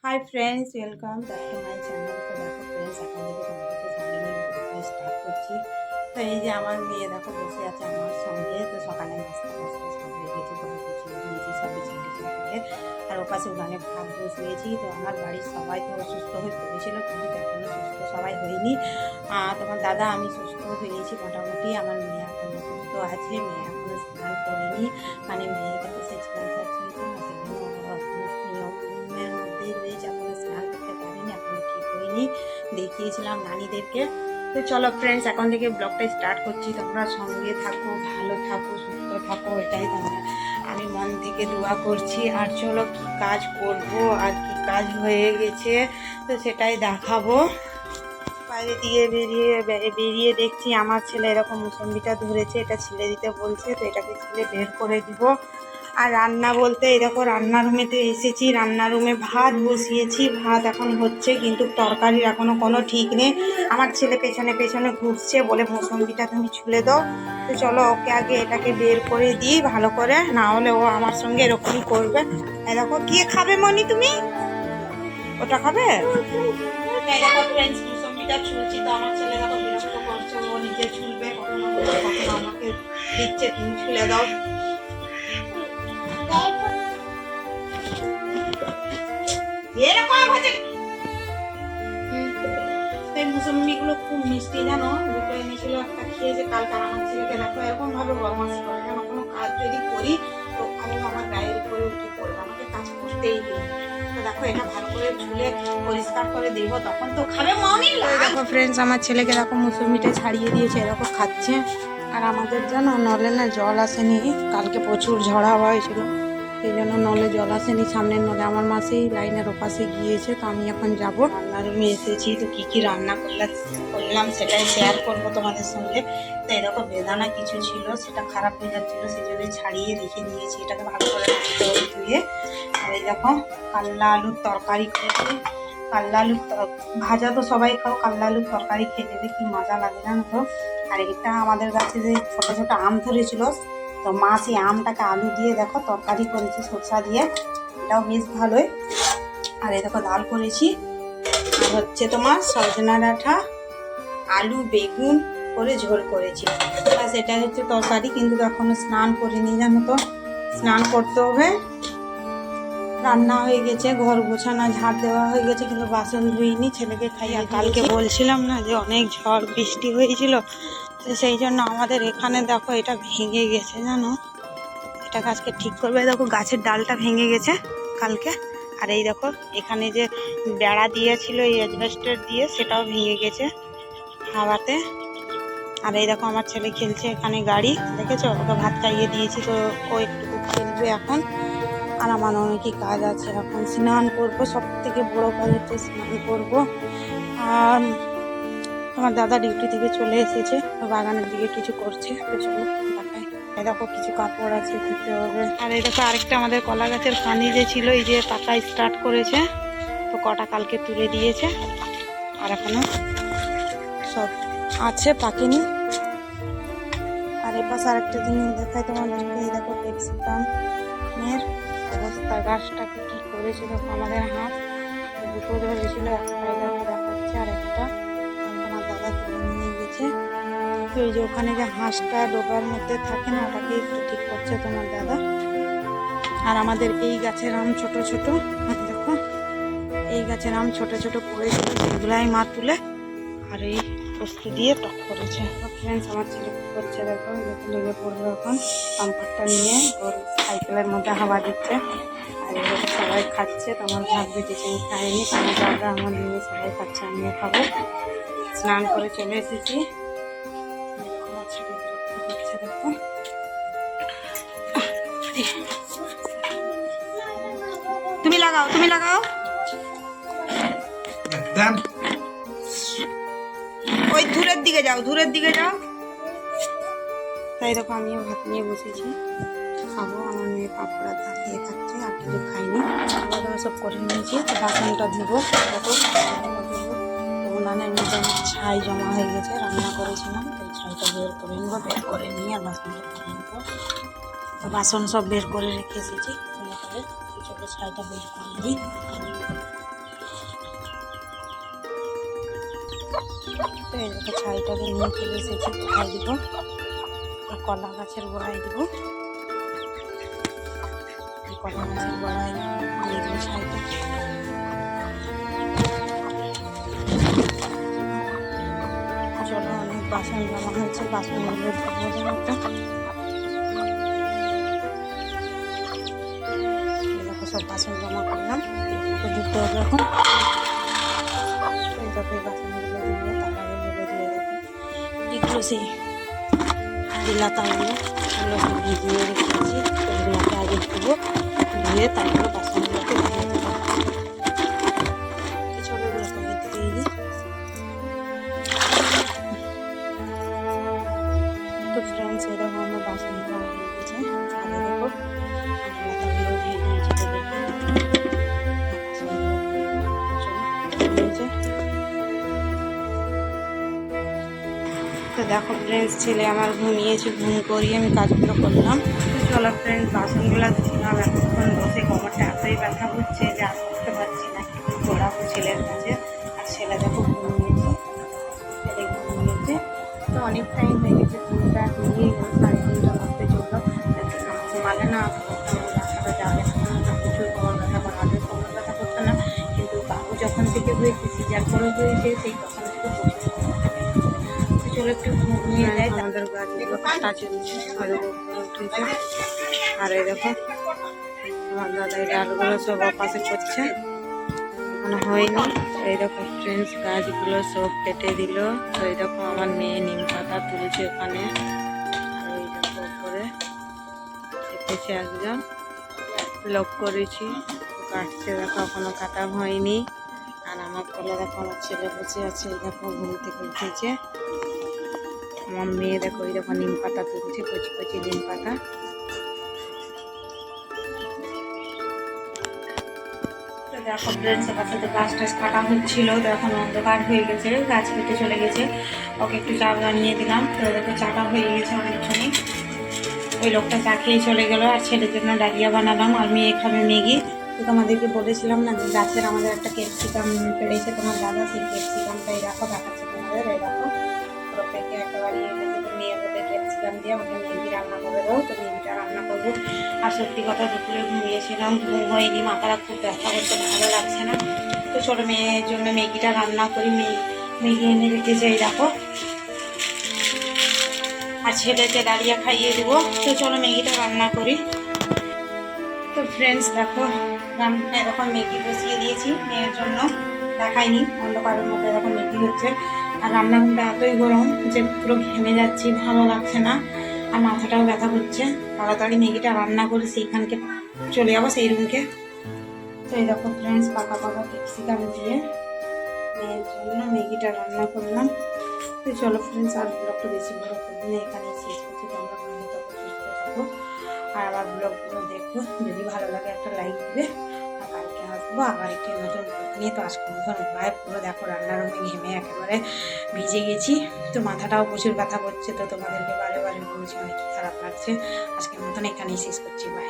Hi friends welcome back to my channel. तो देखो friends এখন থেকে তোমাদেরকে জানিয়ে ভিডিওটা স্টার্ট করছি। তো এই যে আমার মেয়ে দেখো বসে আছে আমার সঙ্গে। তো সকালে নাস্তা টাস্তা সব হয়ে গেছে, ঘর গুছিয়ে দিয়েছি, সব বিছানা টিছানা করে। আর ওপাশে উনানে ভাত বসিয়েছি। তো আমার বাড়ির সবাই তো অসুস্থ হয়ে পড়েছিল, কিন্তু এখনও সুস্থ সবাই হয়নি। তোমার দাদা আমি সুস্থ হয়েছি মোটামুটি। আমার মেয়ে এখন সুস্থ আছে, মেয়ে এখনও স্নান করেনি, মানে মেয়েকে তো সে স্নান করছে না, সেজন্য নিয়মের মধ্যেই রয়েছে, এখনো স্নান করতে পারিনি, এখনো ঠিক হয়নি। দেখিয়েছিলাম নানিদেরকে। তো চলো ফ্রেন্ডস এখন থেকে ব্লগটা স্টার্ট করছি। তোমরা সঙ্গে থাকো, ভালো থাকো, সুস্থ থাকো, এটাই তোমরা আমি মন থেকে দোয়া করছি। আর চলো কি কাজ করব আর কি কাজ হয়ে গেছে তো সেটাই দেখাবো। বাইরে দিয়ে বেরিয়ে দেখছি আমার ছেলে এরকম মুসম্বিটা ধরেছে, এটা ছিলে দিতে বলছে, তো এটাকে ছিলে বের করে দিব। আর রান্না বলতে এই দেখো রান্না রুমেতে এসেছি, রান্না রুমে ভাত বসিয়েছি, ভাত এখন হচ্ছে, কিন্তু তরকারির এখনও কোনো ঠিক নেই। আমার ছেলে পেছনে পেছনে ঘুরছে, বলে মুসম্বিটা তুমি ছুলে দাও। তো চলো ওকে আগে এটাকে বের করে দিই ভালো করে, না হলে ও আমার সঙ্গে এরকমই করবে। এই দেখো কি খাবে মনি, তুমি ওটা খাবে? এই দেখো ফ্রেন্ডস মুসম্বিটা ছুলছি, তো আমার ছেলে দেখো বিরক্ত করছে, ও নিজে ছুলবে, কখনো কখনো আমাকে দিচ্ছে তুমি ছুলে দাও। এই মুসম্বিগুলো খুব মিষ্টি জানো, দুটো এনেছিল, একটা খেয়েছে কালকে। আমার ছেলেকে দেখো এরকম ভাবে বদমাশি করে, যেন কোনো কাজ যদি করি তো ওখানে আমার গায়ের উপরে উঠে পড়বে, আমাকে কাজ করতেই দিই। তো দেখো এটা ভালো করে ছুলে পরিষ্কার করে দেবো, তখন তো খাবে মনি। দেখো ফ্রেন্ডস আমার ছেলেকে দেখো মুসম্বিটা ছাড়িয়ে দিয়েছে, এরকম খাচ্ছে। আর আমাদের জানো নলে না জল আসেনি, কালকে প্রচুর ঝড় হাওয়া হয়েছিল, সেই জন্য নলে জল আসেনি। সামনের নলে আমার মাসেই লাইনের ওপাশে গিয়েছে। তো আমি এখন যাবো রান্নার রুমে এসেছি, তো কি কি রান্না করলাম সেটাই শেয়ার করবো তোমাদের সঙ্গে। তো এরকম বেদানা কিছু ছিল, সেটা খারাপ হয়ে যাচ্ছিলো, সেই জন্য ছাড়িয়ে রেখে দিয়েছি, এটাকে ভালো করে ধুয়ে। আর এই দেখো কাল্লা আলুর তরকারি করেছি। কাল্লা আলুর ভাজা তো সবাই খাও, কাল্লা আলুর তরকারি খেয়ে দেবে কি মজা লাগে জানো তো। আর এটা আমাদের কাছে যে ছোটো ছোটো আম ধরেছিল, তো মা সেই আমটাকে আলু দিয়ে দেখো তরকারি করেছি সরষা দিয়ে, এটাও বেশ ভালোই। আর এই দেখো ডাল করেছি, আর হচ্ছে তোমার সজনা ডাঁটা আলু বেগুন করে ঝোল করেছি, ব্যাস এটাই হচ্ছে তরকারি। কিন্তু এখনো স্নান করিনি জানো তো, স্নান করতে হবে। রান্না হয়ে গেছে, ঘর গোছানো ঝাড় দেওয়া হয়ে গেছে, কিন্তু বাসন ধুইনি, ছেলেকে খাইয়ে। কালকে বলছিলাম না যে অনেক ঝড় বৃষ্টি হয়েছিল, তো সেই জন্য আমাদের এখানে দেখো এটা ভেঙে গেছে জানো, এটাকে আজকে ঠিক করবে। দেখো গাছের ডালটা ভেঙে গেছে কালকে। আর এই দেখো এখানে যে বেড়া দিয়েছিল এই অ্যাজবেস্টার দিয়ে, সেটাও ভেঙে গেছে হাওয়াতে। আর এই দেখো আমার ছেলে খেলছে এখানে গাড়ি, দেখেছো, ওকে ভাত খাইয়ে দিয়েছি, তো ও একটু খেলবে এখন। আর আমার অনেকই কাজ আছে, এখন স্নান করবো, সব থেকে বড় কাজ হচ্ছে স্নান করবো। আর আমার দাদা ডিউটি থেকে চলে এসেছে, বাগানের দিকে কিছু করছে, তো চলো দেখাই। এই দেখো কিছু কাপড় আছে ধুতে হবে। আর এই দেখো আরেকটা আমাদের কলা গাছের পানি যে ছিল, এই যে পাতা স্টার্ট করেছে, তো কটা কালকে তুলে দিয়েছে, আর এখনো সব আছে পাকেনি। আর এপাশে আরেকটা জিনিস দেখাই তোমাদেরকে, এই দেখো ক্যাপসিকামের অবস্থা, গাছটাকে কি করেছে দেখো। আমাদের হাত দুটো ধরেছিল, একটাই দেখো দেখাচ্ছে, আর একটা আমার দাদা তুলে নিয়ে গেছে। তো এই যে ওখানে যে হাঁসটা ডোবার মধ্যে থাকে না, ওটাকে একটু ঠিক করছে তোমার দাদা। আর আমাদের এই গাছের আম ছোট ছোট, দেখো এই গাছের আম ছোট ছোট পড়েছিল, সেগুলাই মা তুলে আর এই পোস্ত দিয়ে টক করেছে। ফ্রেন্ডস আমার ছেলে করছে দেখো, লেগে পড়লো এখন পাম্পারটা নিয়ে, ওর সাইকেলের মধ্যে হাওয়া দিচ্ছে। আর এভাবে সবাই খাচ্ছে, তো আমার ভাত বেটেছে আমি খাইনি, আমার দাদা আমার নিয়ে সবাই খাচ্ছে, আমিও খাবো। স্নান করে চলে এসেছি, আমার ছেলে বিরক্ত করছে দেখো। তুমি লাগাও, তুমি লাগাও, ওই দূরের দিকে যাও, দূরের দিকে যাও। তাই দেখো আমিও ভাত নিয়ে বসেছি, খাবো। আমার মেয়ে পাঁপড় আর ধান দিয়ে খাচ্ছে, আর কিছু খাইনি, খাওয়া দাওয়া সব করে নিয়েছি। তো বাসনটা ধুবো, দেখো উনানের মধ্যে আমার ছাই জমা হয়ে গেছে, রান্না করেছিলাম, তো এই ছাইটা বের করে নেবো, বের করে নিয়ে আর বাসনটা ধুয়ে নেবো। তো বাসন সব বের করে রেখে এসেছি, করে ছোটো ছাইটা বের করে দিই। তো এই দেখো ছাইটাকে নিয়ে চলে এসেছি, কোথায় দিব, এই কলা গাছের গোড়ায় দিব, এই কলা গাছের গোড়ায় দিয়ে দিব ছাইটা। চলো, অনেক বাসন জমা হয়েছে, বাসনগুলো ধুবো একটা। দেখো সব বাসন জমা করলাম, ধুতে হবে এখন। এই দেখো এই বাসনগুলো ধুবো, তার আগে বলে দিয়ে দেখো এগুলো সেই বিলাতাগুলো এগুলো সব ভিজিয়ে রেখেছি, এগুলোকে আগে ধুবো, ধুয়ে তারপরে বাসনগুলোকে ধুয়ে দেবো। চলো এগুলোকে আগে ধুয়ে দিই। তো ফ্রেন্ডস, এরকম আমার বাসন ধোয়া হয়ে গেছে, আগে দেখো বিলাতাগুলো ধুয়ে দিয়েছি। তো দেখো ফ্রেন্ডস, ছেলে আমার ঘুমিয়েছে, ঘুম করিয়ে আমি কাজগুলো করলাম। চলো ফ্রেন্ডস, বাসনগুলো ধুলাম, এতক্ষণ বসে কোমরটা এতই ব্যথা করছে যে আর করতে পারছি না, একটু দৌড়াবো ছেলের কাছে। আর ছেলে দেখো ঘুমিয়েছে, ছেলে ঘুমিয়েছে। তো অনেক টাইম হয়ে গেছে, 3টা নিয়ে গেল, 3:30 মধ্যে চললো। ঘুমালে না ব্যথাটা যাবে না, প্রচুর কোমর ব্যথা করে, আগে কোমর ব্যথা করতো না, কিন্তু বাবু যখন থেকে হয়েছে, সিজার করে হয়েছে, সেই তখন থেকে প্রচুর কোমর ব্যথা। চলো একটু ঘুমিয়ে যায়। আমাদের গাছগুলো কাটা চলছে, উঠেছে। আর এই দেখো আমার দাদা এই ডালগুলো সব পাশে করছে, এখনো হয়নি। এই দেখো ফ্রেন্ডস, গাছগুলো সব কেটে দিল। তো এই দেখো আমার মেয়ে নিম পাতা তুলছে ওখানে, আর ওই দেখো উপরে কেটেছে একজন, লক করেছি, কাটছে, দেখো এখনো কাটা হয়নি। আর আমার কোলে দেখো আমার ছেলে বসে আছে, এই দেখো ঘুম থেকে উঠেছে। আমার মেয়ে দেখো এই দেখো নিম পাতা তুলছে, কচি কচি নিম পাতা। দেখো ফ্রেন্ডস, সবার সাথে গাছ টাছ কাটা হচ্ছিল, তো এখন অন্ধকার হয়ে গেছে, গাছ কেটে চলে গেছে। ওকে একটু চা বানিয়ে দিলাম, তো দেখো চাটা হয়ে গেছে অনেকখানি। ওই লোকটা চা খেয়ে চলে গেলো, আর ছেলের জন্য ডালিয়া বানালাম, আর মেয়ে খাবে ম্যাগি। তো তোমাদেরকে বলেছিলাম না যে গাছের আমাদের একটা ক্যাপসিকাম পেড়েছে তোমার দাদা, সেই ক্যাপসিকামটা এই দেখো দেখাচ্ছে তোমাদের, এই দেখো পুরো পেকে একেবারে মেয়ে বলে ক্যাপসিকাম দিয়ে আমাকে ম্যাগি রান্না করে দাও। তো ম্যাগিটা রান্না করবো। আর সত্যি কথা, দুপুরে ঘুমিয়েছিলাম, ঘুম হয়নি, মাথাটা খুব ব্যথা করতে, ভালো লাগছে না। তো ছোটো মেয়ের জন্য ম্যাগিটা রান্না করি, ম্যাগি এনে রেখেছে এই দেখো, আর ছেলেকে ডালিয়া খাইয়ে দেবো। তো চলো ম্যাগিটা রান্না করি। তো ফ্রেন্ডস দেখো, এরকম ম্যাগি বসিয়ে দিয়েছি মেয়ের জন্য, দেখাইনি, অন্ধকারের মধ্যে এরকম ম্যাগি হচ্ছে। আর রান্নাঘরটা এতই গরম যে পুরো ঘেমে যাচ্ছি, ভালো লাগছে না, আর মাথাটাও ব্যথা করছে। তাড়াতাড়ি ম্যাগিটা রান্না করে সেইখানকে চলে যাবো, সেই রুমকে। তো এই দেখো ফ্রেন্ডস, পাকা পাকা ক্যাপসিকাম দিয়ে মেয়ের জন্য ম্যাগিটা রান্না করলাম। তো চলো ফ্রেন্ডস, আর ব্লগটা বেশি বড় করবো না, এখানেই শেষ করছি। তোমরা ভালো থাকো, সুস্থ থাকো, আর আমার ব্লগগুলো দেখো, যদি ভালো লাগে একটা লাইক দিবে। আর কালকে আসবো আবার একটি নতুন ব্লগ নিয়ে। তো আজকে মতন ভাই পুরো দেখো রান্নার রুমে ঘেমে একেবারে ভিজে গেছি, তো মাথাটাও প্রচুর ব্যথা করছে। তো তোমাদেরকে বারে বারে বলছি, অনেক খারাপ লাগছে। আজকের মতন এখানেই শেষ করছি, বাই।